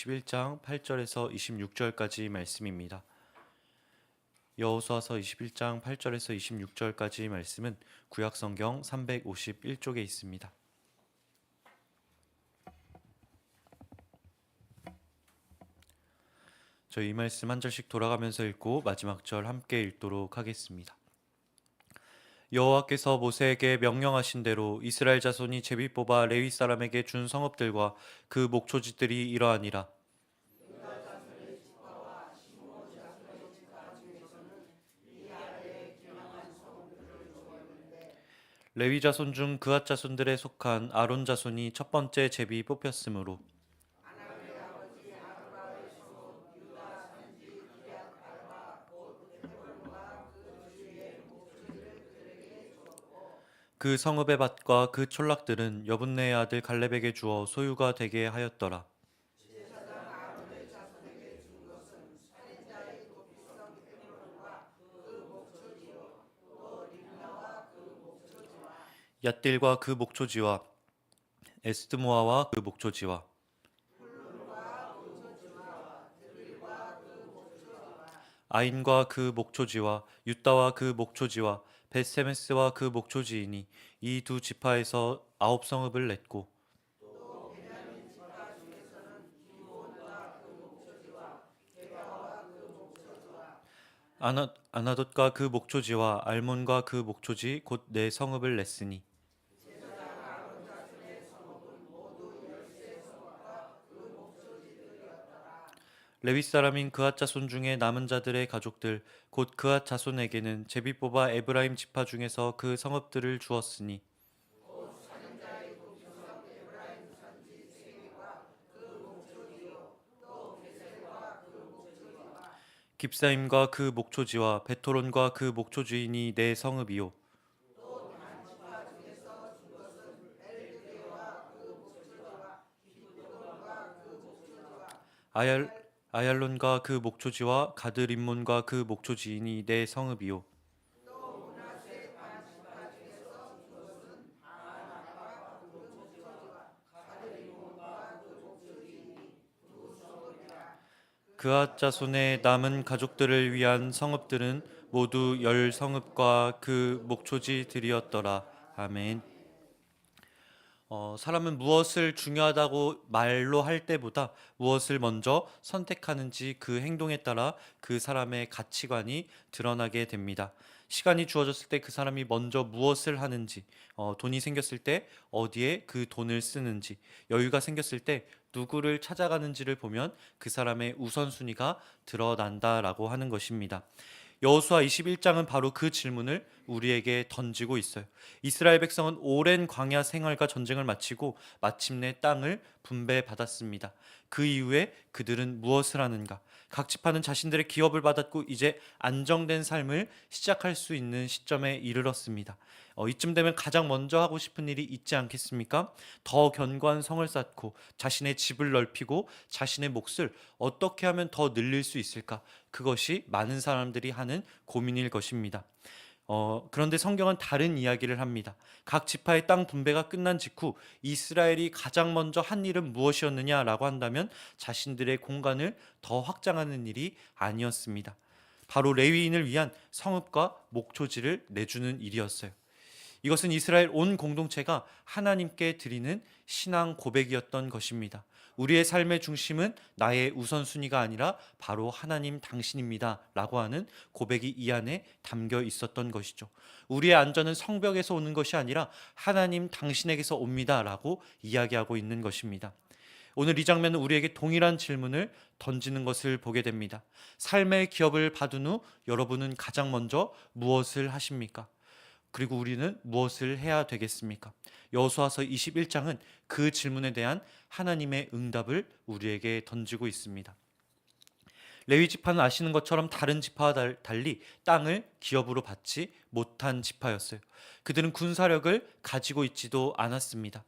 21장 8절에서 26절까지 말씀입니다. 여호수아서 21장 8절에서 26절까지 말씀은 구약성경 351쪽에 있습니다. 저희 이 말씀 한 절씩 돌아가면서 읽고 마지막 절 함께 읽도록 하겠습니다. 여호와께서 모세에게 명령하신 대로 이스라엘 자손이 제비 뽑아 레위 사람에게 준 성읍들과 그 목초지들이 이러하니라. 레위 자손 중 그앗 자손들에 속한 아론 자손이 첫 번째 제비 뽑혔으므로 그 성읍의 밭과 그 촌락들은 여분네의 아들 갈렙에게 주어 소유가 되게 하였더라. 얏딜과 그 목초지와 에스드모아와 그 목초지와 아인과 그 목초지와 유다와 그 목초지와 벳세메스와 그 목초지이니 이 두 지파에서 9성읍을 냈고 아나돗과 그 목초지와 알몬과 그 목초지 곧 네 성읍을 냈으니 레위 사람인 그앗 자손 중에 남은 자들의 가족들 곧 그앗 자손에게는 제비 뽑아 에브라임 지파 중에서 그 성읍들을 주었으니 깁사임과 그 목초지와 베토론과 그 목초지이니 네 성읍이요 아얄 아얄론과 그 목초지와 가드림몬과 그 목초지이니 네 성읍이요 그앗 자손의 남은 가족들을 위한 성읍들은 모두 10성읍과 그 목초지들이었더라. 아멘. 사람은 무엇을 중요하다고 말로 할 때보다 무엇을 먼저 선택하는지 그 행동에 따라 그 사람의 가치관이 드러나게 됩니다. 시간이 주어졌을 때 그 사람이 먼저 무엇을 하는지, 돈이 생겼을 때 어디에 그 돈을 쓰는지, 여유가 생겼을 때 누구를 찾아가는지를 보면 그 사람의 우선순위가 드러난다라고 하는 것입니다. 여호수아 21장은 바로 그 질문을 우리에게 던지고 있어요. 이스라엘 백성은 오랜 광야 생활과 전쟁을 마치고 마침내 땅을 분배받았습니다. 그 이후에 그들은 무엇을 하는가? 각 지파는 자신들의 기업을 받았고 이제 안정된 삶을 시작할 수 있는 시점에 이르렀습니다. 이쯤 되면 가장 먼저 하고 싶은 일이 있지 않겠습니까? 더 견고한 성을 쌓고 자신의 집을 넓히고 자신의 몫을 어떻게 하면 더 늘릴 수 있을까? 그것이 많은 사람들이 하는 고민일 것입니다. 그런데 성경은 다른 이야기를 합니다. 각 지파의 땅 분배가 끝난 직후 이스라엘이 가장 먼저 한 일은 무엇이었느냐라고 한다면 자신들의 공간을 더 확장하는 일이 아니었습니다. 바로 레위인을 위한 성읍과 목초지를 내주는 일이었어요. 이것은 이스라엘 온 공동체가 하나님께 드리는 신앙 고백이었던 것입니다. 우리의 삶의 중심은 나의 우선순위가 아니라 바로 하나님 당신입니다 라고 하는 고백이 이 안에 담겨 있었던 것이죠. 우리의 안전은 성벽에서 오는 것이 아니라 하나님 당신에게서 옵니다 라고 이야기하고 있는 것입니다. 오늘 이 장면은 우리에게 동일한 질문을 던지는 것을 보게 됩니다. 삶의 기업을 받은 후 여러분은 가장 먼저 무엇을 하십니까? 그리고 우리는 무엇을 해야 되겠습니까? 여호수아서 21장은 그 질문에 대한 하나님의 응답을 우리에게 던지고 있습니다. 레위 지파는 아시는 것처럼 다른 지파와 달리 땅을 기업으로 받지 못한 지파였어요. 그들은 군사력을 가지고 있지도 않았습니다.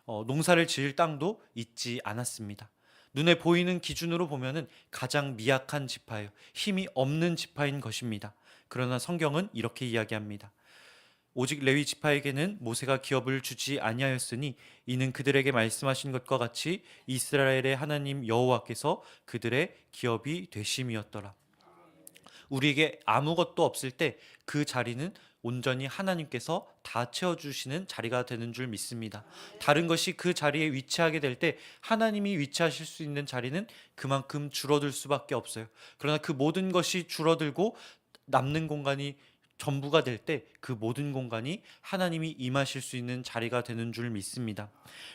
농사를 지을 땅도 있지 않았습니다. 눈에 보이는 기준으로 보면은 가장 미약한 지파예요. 힘이 없는 지파인 것입니다. 그러나 성경은 이렇게 이야기합니다. 오직 레위 지파에게는 모세가 기업을 주지 아니하였으니 이는 그들에게 말씀하신 것과 같이 이스라엘의 하나님 여호와께서 그들의 기업이 되심이었더라. 우리에게 아무것도 없을 때 그 자리는 온전히 하나님께서 다 채워주시는 자리가 되는 줄 믿습니다. 다른 것이 그 자리에 위치하게 될 때 하나님이 위치하실 수 있는 자리는 그만큼 줄어들 수밖에 없어요. 그러나 그 모든 것이 줄어들고 남는 공간이 전부가 될 때 그 모든 공간이 하나님이 임하실 수 있는 자리가 되는 줄 믿습니다.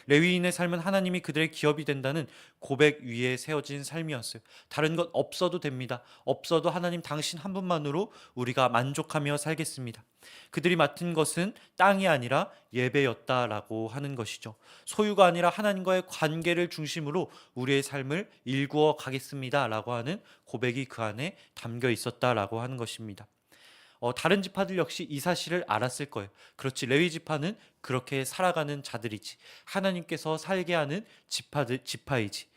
레위인의 삶은 하나님이 그들의 기업이 된다는 고백 위에 세워진 삶이었어요. 다른 것 없어도 됩니다. 없어도 하나님 당신 한 분만으로 우리가 만족하며 살겠습니다. 그들이 맡은 것은 땅이 아니라 예배였다라고 하는 것이죠. 소유가 아니라 하나님과의 관계를 중심으로 우리의 삶을 일구어 가겠습니다라고 하는 고백이 그 안에 담겨 있었다라고 하는 것입니다. 다른 지파들 역시 이 사실을 알았을 거예요. 그렇지, 레위 지파는 그렇게 살아가는 자들이지. 하나님께서 살게 하는 지파이지.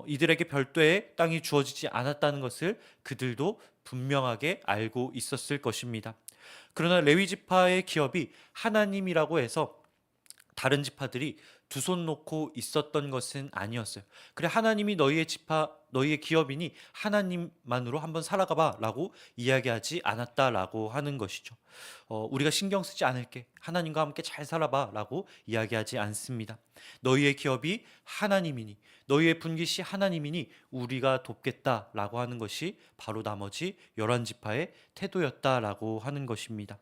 이들에게 별도의 땅이 주어지지 않았다는 것을 그들도 분명하게 알고 있었을 것입니다. 그러나 레위 지파의 기업이 하나님이라고 해서 다른 지파들이 두 손 놓고 있었던 것은 아니었어요. 그래, 하나님이 너희의 지파, 너희의 기업이니 하나님만으로 한번 살아가 봐라고 이야기하지 않았다라고 하는 것이죠. 우리가 신경 쓰지 않을게, 하나님과 함께 잘 살아봐라고 이야기하지 않습니다. 너희의 기업이 하나님이니, 너희의 분깃이 하나님이니 우리가 돕겠다라고 하는 것이 바로 나머지 11지파의 태도였다라고 하는 것입니다.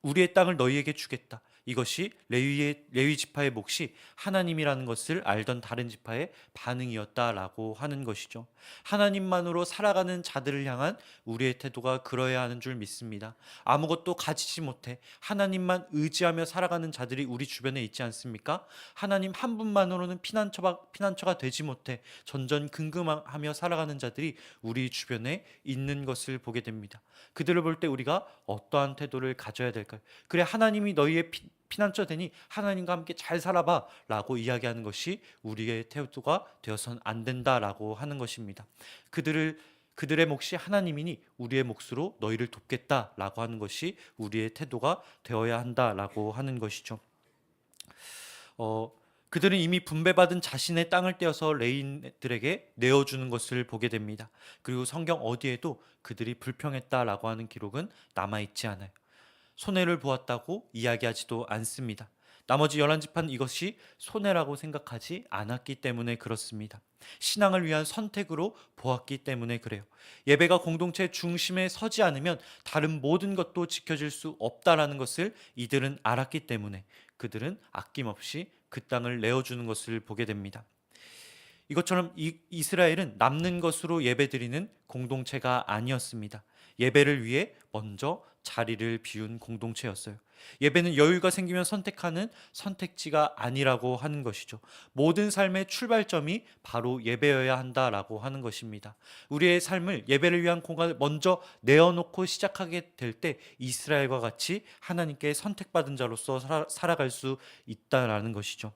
우리의 땅을 너희에게 주겠다. 이것이 레위 지파의 몫이 하나님이라는 것을 알던 다른 지파의 반응이었다라고 하는 것이죠. 하나님만으로 살아가는 자들을 향한 우리의 태도가 그러해야 하는 줄 믿습니다. 아무것도 가지지 못해 하나님만 의지하며 살아가는 자들이 우리 주변에 있지 않습니까? 하나님 한 분만으로는 피난처가 되지 못해 전전긍긍하며 살아가는 자들이 우리 주변에 있는 것을 보게 됩니다. 그들을 볼 때 우리가 어떠한 태도를 가져야 될까요? 그래, 하나님이 너희의 피난처 되니 하나님과 함께 잘 살아봐 라고 이야기하는 것이 우리의 태도가 되어서는 안 된다라고 하는 것입니다. 그들의 몫이 하나님이니 우리의 몫으로 너희를 돕겠다라고 하는 것이 우리의 태도가 되어야 한다라고 하는 것이죠. 그들은 이미 분배받은 자신의 땅을 떼어서 레위인들에게 내어주는 것을 보게 됩니다. 그리고 성경 어디에도 그들이 불평했다라고 하는 기록은 남아있지 않아요. 손해를 보았다고 이야기하지도 않습니다. 나머지 11지파는 이것이 손해라고 생각하지 않았기 때문에 그렇습니다. 신앙을 위한 선택으로 보았기 때문에 그래요. 예배가 공동체 중심에 서지 않으면 다른 모든 것도 지켜질 수 없다라는 것을 이들은 알았기 때문에 그들은 아낌없이 그 땅을 내어주는 것을 보게 됩니다. 이것처럼 이스라엘은 남는 것으로 예배드리는 공동체가 아니었습니다. 예배를 위해 먼저 자리를 비운 공동체였어요. 예배는 여유가 생기면 선택하는 선택지가 아니라고 하는 것이죠. 모든 삶의 출발점이 바로 예배여야 한다라고 하는 것입니다. 우리의 삶을 예배를 위한 공간을 먼저 내어놓고 시작하게 될 때 이스라엘과 같이 하나님께 선택받은 자로서 살아갈 수 있다라는 것이죠.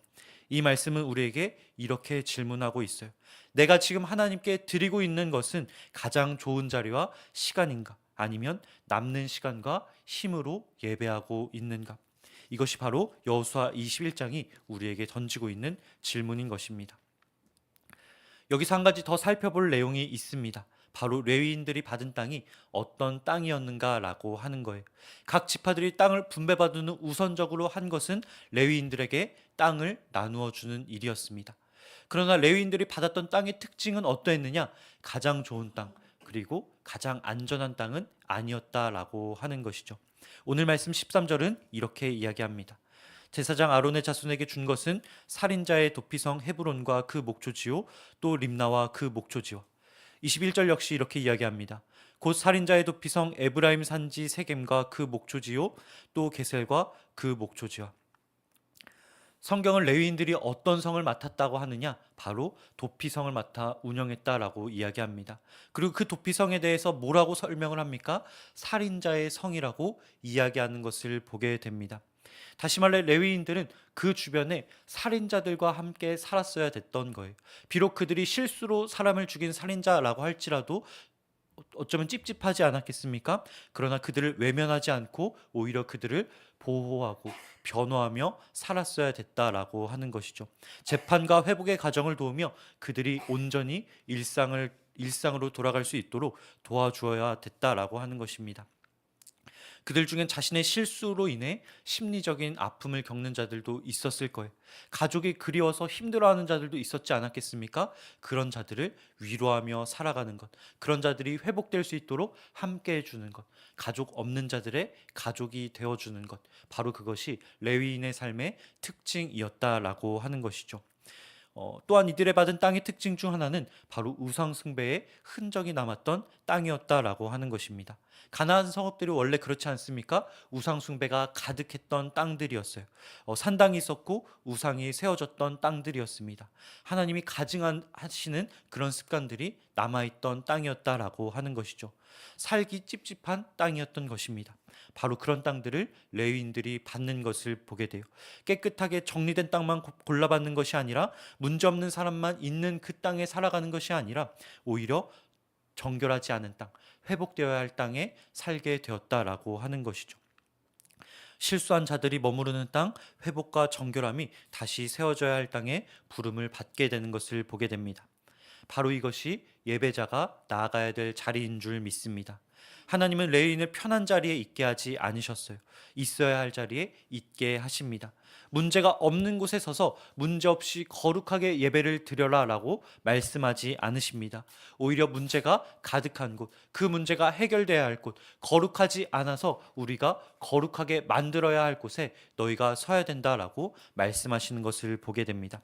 이 말씀은 우리에게 이렇게 질문하고 있어요. 내가 지금 하나님께 드리고 있는 것은 가장 좋은 자리와 시간인가? 아니면 남는 시간과 힘으로 예배하고 있는가? 이것이 바로 여호수아 21장이 우리에게 던지고 있는 질문인 것입니다. 여기서 한 가지 더 살펴볼 내용이 있습니다. 바로 레위인들이 받은 땅이 어떤 땅이었는가라고 하는 거예요. 각 지파들이 땅을 분배받은 후 우선적으로 한 것은 레위인들에게 땅을 나누어 주는 일이었습니다. 그러나 레위인들이 받았던 땅의 특징은 어떠했느냐? 가장 좋은 땅, 그리고 가장 안전한 땅은 아니었다라고 하는 것이죠. 오늘 말씀 13절은 이렇게 이야기합니다. 제사장 아론의 자손에게 준 것은 살인자의 도피성 헤브론과 그 목초지요, 또 림나와 그 목초지와. 21절 역시 이렇게 이야기합니다. 곧 살인자의 도피성 에브라임 산지 세겜과 그 목초지요, 또 게셀과 그 목초지와. 성경은 레위인들이 어떤 성을 맡았다고 하느냐? 바로 도피성을 맡아 운영했다라고 이야기합니다. 그리고 그 도피성에 대해서 뭐라고 설명을 합니까? 살인자의 성이라고 이야기하는 것을 보게 됩니다. 다시 말해 레위인들은 그 주변에 살인자들과 함께 살았어야 됐던 거예요. 비록 그들이 실수로 사람을 죽인 살인자라고 할지라도 어쩌면 찝찝하지 않았겠습니까? 그러나 그들을 외면하지 않고 오히려 그들을 보호하고 변호하며 살았어야 됐다라고 하는 것이죠. 재판과 회복의 과정을 도우며 그들이 온전히 일상으로 돌아갈 수 있도록 도와주어야 됐다라고 하는 것입니다. 그들 중엔 자신의 실수로 인해 심리적인 아픔을 겪는 자들도 있었을 거예요. 가족이 그리워서 힘들어하는 자들도 있었지 않았겠습니까? 그런 자들을 위로하며 살아가는 것, 그런 자들이 회복될 수 있도록 함께 해주는 것, 가족 없는 자들의 가족이 되어주는 것, 바로 그것이 레위인의 삶의 특징이었다라고 하는 것이죠. 또한 이들의 받은 땅의 특징 중 하나는 바로 우상 숭배의 흔적이 남았던 땅이었다라고 하는 것입니다. 가나안 성읍들이 원래 그렇지 않습니까? 우상 숭배가 가득했던 땅들이었어요. 산당이 있었고 우상이 세워졌던 땅들이었습니다. 하나님이 가증하시는 그런 습관들이 남아있던 땅이었다라고 하는 것이죠. 살기 찝찝한 땅이었던 것입니다. 바로 그런 땅들을 레위인들이 받는 것을 보게 돼요. 깨끗하게 정리된 땅만 골라받는 것이 아니라 문제없는 사람만 있는 그 땅에 살아가는 것이 아니라 오히려 정결하지 않은 땅, 회복되어야 할 땅에 살게 되었다라고 하는 것이죠. 실수한 자들이 머무르는 땅, 회복과 정결함이 다시 세워져야 할 땅에 부름을 받게 되는 것을 보게 됩니다. 바로 이것이 예배자가 나아가야 될 자리인 줄 믿습니다. 하나님은 레위인을 편한 자리에 있게 하지 않으셨어요. 있어야 할 자리에 있게 하십니다. 문제가 없는 곳에 서서 문제없이 거룩하게 예배를 드려라라고 말씀하지 않으십니다. 오히려 문제가 가득한 곳, 그 문제가 해결돼야 할 곳, 거룩하지 않아서 우리가 거룩하게 만들어야 할 곳에 너희가 서야 된다라고 말씀하시는 것을 보게 됩니다.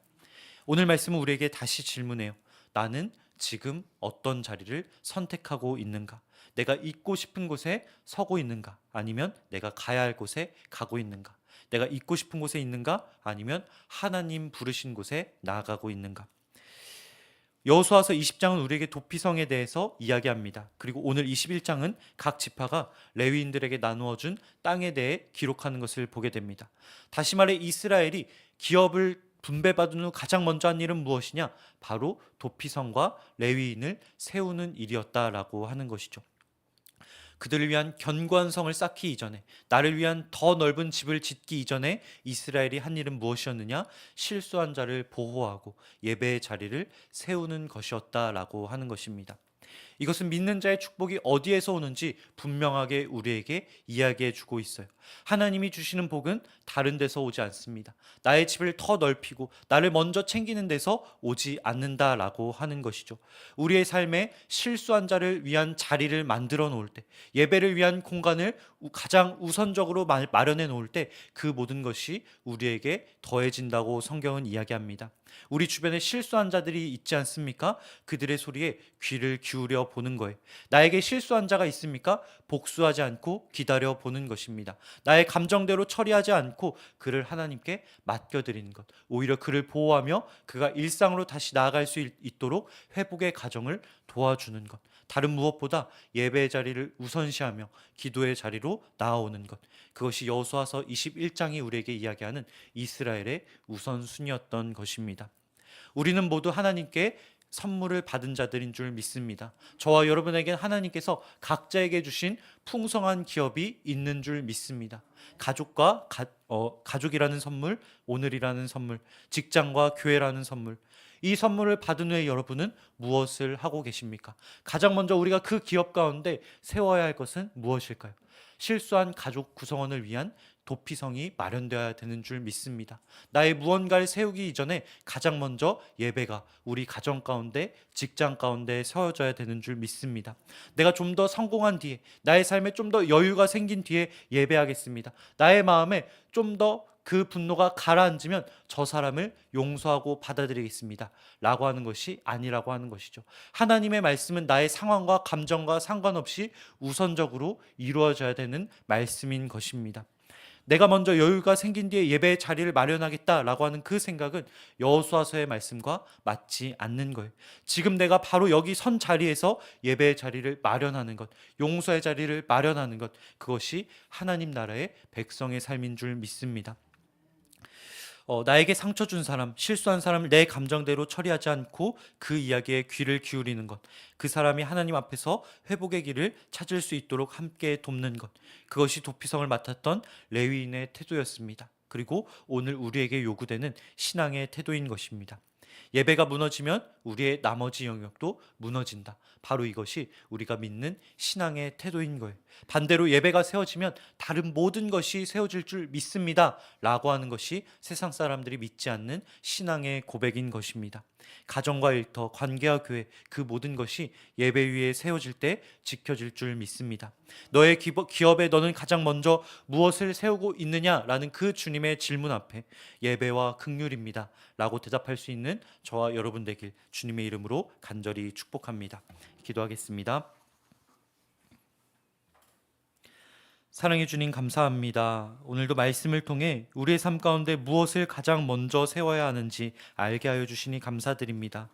오늘 말씀은 우리에게 다시 질문해요. 나는 지금 어떤 자리를 선택하고 있는가? 내가 있고 싶은 곳에 서고 있는가? 아니면 내가 가야 할 곳에 가고 있는가? 내가 있고 싶은 곳에 있는가? 아니면 하나님 부르신 곳에 나아가고 있는가? 여호수아서 20장은 우리에게 도피성에 대해서 이야기합니다. 그리고 오늘 21장은 각 지파가 레위인들에게 나누어준 땅에 대해 기록하는 것을 보게 됩니다. 다시 말해 이스라엘이 기업을 분배받은 후 가장 먼저 한 일은 무엇이냐? 바로 도피성과 레위인을 세우는 일이었다라고 하는 것이죠. 그들을 위한 견고한 성을 쌓기 이전에, 나를 위한 더 넓은 집을 짓기 이전에 이스라엘이 한 일은 무엇이었느냐? 실수한 자를 보호하고 예배의 자리를 세우는 것이었다라고 하는 것입니다. 이것은 믿는 자의 축복이 어디에서 오는지 분명하게 우리에게 이야기해 주고 있어요. 하나님이 주시는 복은 다른 데서 오지 않습니다. 나의 집을 더 넓히고 나를 먼저 챙기는 데서 오지 않는다라고 하는 것이죠. 우리의 삶에 실수한 자를 위한 자리를 만들어 놓을 때, 예배를 위한 공간을 가장 우선적으로 마련해 놓을 때 그 모든 것이 우리에게 더해진다고 성경은 이야기합니다. 우리 주변에 실수한 자들이 있지 않습니까? 그들의 소리에 귀를 기울여 보는 거예요. 나에게 실수한 자가 있습니까? 복수하지 않고 기다려 보는 것입니다. 나의 감정대로 처리하지 않고 그를 하나님께 맡겨드리는 것. 오히려 그를 보호하며 그가 일상으로 다시 나아갈 수 있도록 회복의 과정을 도와주는 것. 다른 무엇보다 예배의 자리를 우선시하며 기도의 자리로 나아오는 것. 그것이 여호수아서 21장이 우리에게 이야기하는 이스라엘의 우선순위였던 것입니다. 우리는 모두 하나님께 선물을 받은 자들인 줄 믿습니다. 저와 여러분에게 하나님께서 각자에게 주신 풍성한 기업이 있는 줄 믿습니다. 가족이라는 선물, 오늘이라는 선물, 직장과 교회라는 선물. 이 선물을 받은 후에 여러분은 무엇을 하고 계십니까? 가장 먼저 우리가 그 기업 가운데 세워야 할 것은 무엇일까요? 실수한 가족 구성원을 위한 도피성이 마련되어야 되는 줄 믿습니다. 나의 무언가를 세우기 이전에 가장 먼저 예배가 우리 가정 가운데, 직장 가운데 세워져야 되는 줄 믿습니다. 내가 좀 더 성공한 뒤에, 나의 삶에 좀 더 여유가 생긴 뒤에 예배하겠습니다. 나의 마음에 좀 더 그 분노가 가라앉으면 저 사람을 용서하고 받아들이겠습니다. 라고 하는 것이 아니라고 하는 것이죠. 하나님의 말씀은 나의 상황과 감정과 상관없이 우선적으로 이루어져야 되는 말씀인 것입니다. 내가 먼저 여유가 생긴 뒤에 예배의 자리를 마련하겠다라고 하는 그 생각은 여호수아서의 말씀과 맞지 않는 거예요. 지금 내가 바로 여기 선 자리에서 예배의 자리를 마련하는 것, 용서의 자리를 마련하는 것, 그것이 하나님 나라의 백성의 삶인 줄 믿습니다. 나에게 상처 준 사람, 실수한 사람을 내 감정대로 처리하지 않고 그 이야기에 귀를 기울이는 것, 그 사람이 하나님 앞에서 회복의 길을 찾을 수 있도록 함께 돕는 것, 그것이 도피성을 맡았던 레위인의 태도였습니다. 그리고 오늘 우리에게 요구되는 신앙의 태도인 것입니다. 예배가 무너지면 우리의 나머지 영역도 무너진다. 바로 이것이 우리가 믿는 신앙의 태도인 거예요. 반대로 예배가 세워지면 다른 모든 것이 세워질 줄 믿습니다 라고 하는 것이 세상 사람들이 믿지 않는 신앙의 고백인 것입니다. 가정과 일터, 관계와 교회, 그 모든 것이 예배 위에 세워질 때 지켜질 줄 믿습니다. 너의 기업에 너는 가장 먼저 무엇을 세우고 있느냐라는 그 주님의 질문 앞에 예배와 긍휼입니다 라고 대답할 수 있는 저와 여러분 되길 주님의 이름으로 간절히 축복합니다. 기도하겠습니다. 사랑해 주님 감사합니다. 오늘도 말씀을 통해 우리의 삶 가운데 무엇을 가장 먼저 세워야 하는지 알게 하여 주시니 감사드립니다.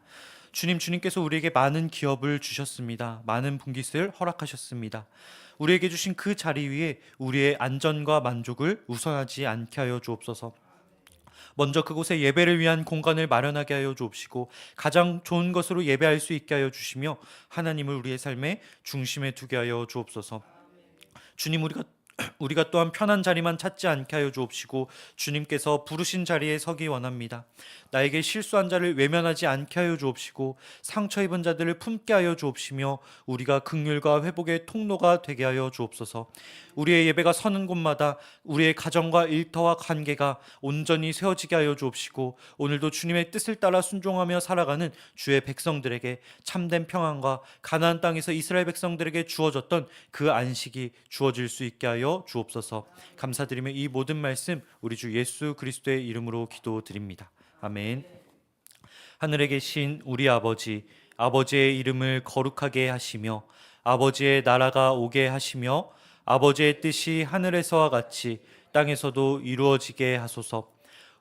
주님께서 우리에게 많은 기업을 주셨습니다. 많은 분깃을 허락하셨습니다. 우리에게 주신 그 자리 위에 우리의 안전과 만족을 우선하지 않게 하여 주옵소서. 먼저 그곳에 예배를 위한 공간을 마련하게 하여 주옵시고 가장 좋은 것으로 예배할 수 있게 하여 주시며 하나님을 우리의 삶의 중심에 두게 하여 주옵소서. 주님, 우리가 또한 편한 자리만 찾지 않게 하여 주옵시고 주님께서 부르신 자리에 서기 원합니다. 나에게 실수한 자를 외면하지 않게 하여 주옵시고 상처 입은 자들을 품게 하여 주옵시며 우리가 긍휼과 회복의 통로가 되게 하여 주옵소서. 우리의 예배가 서는 곳마다 우리의 가정과 일터와 관계가 온전히 세워지게 하여 주옵시고 오늘도 주님의 뜻을 따라 순종하며 살아가는 주의 백성들에게 참된 평안과 가나안 땅에서 이스라엘 백성들에게 주어졌던 그 안식이 주어질 수 있게 하여 주옵소서. 감사드리며 이 모든 말씀 우리 주 예수 그리스도의 이름으로 기도드립니다. 아멘. 하늘에 계신 우리 아버지의 이름을 거룩하게 하시며 아버지의 나라가 오게 하시며 아버지의 뜻이 하늘에서와 같이 땅에서도 이루어지게 하소서.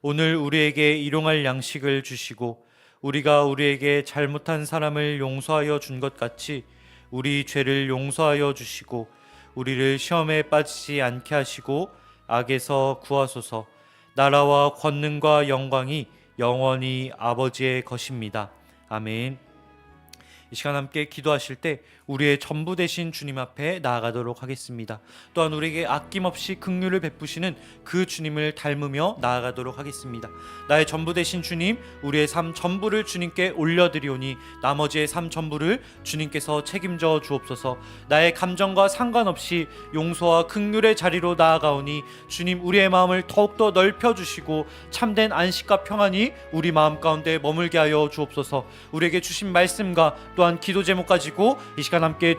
오늘 우리에게 일용할 양식을 주시고 우리가 우리에게 잘못한 사람을 용서하여 준 것 같이 우리 죄를 용서하여 주시고 우리를 시험에 빠지지 않게 하시고 악에서 구하소서. 나라와 권능과 영광이 영원히 아버지의 것입니다. 아멘. 이 시간 함께 기도하실 때 우리의 전부 되신 주님 앞에 나아가도록 하겠습니다. 또한 우리에게 아낌없이 긍휼을 베푸시는 그 주님을 닮으며 나아가도록 하겠습니다. 나의 전부 되신 주님, 우리의 삶 전부를 주님께 올려드리오니 나머지의 삶 전부를 주님께서 책임져 주옵소서. 나의 감정과 상관없이 용서와 긍휼의 자리로 나아가오니 주님, 우리의 마음을 더욱더 넓혀주시고 참된 안식과 평안이 우리 마음 가운데 머물게 하여 주옵소서. 우리에게 주신 말씀과 또한 기도 제목 가지고 이 시간 함께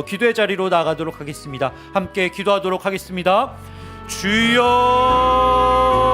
기도의 자리로 나가도록 하겠습니다. 함께 기도하도록 하겠습니다. 주여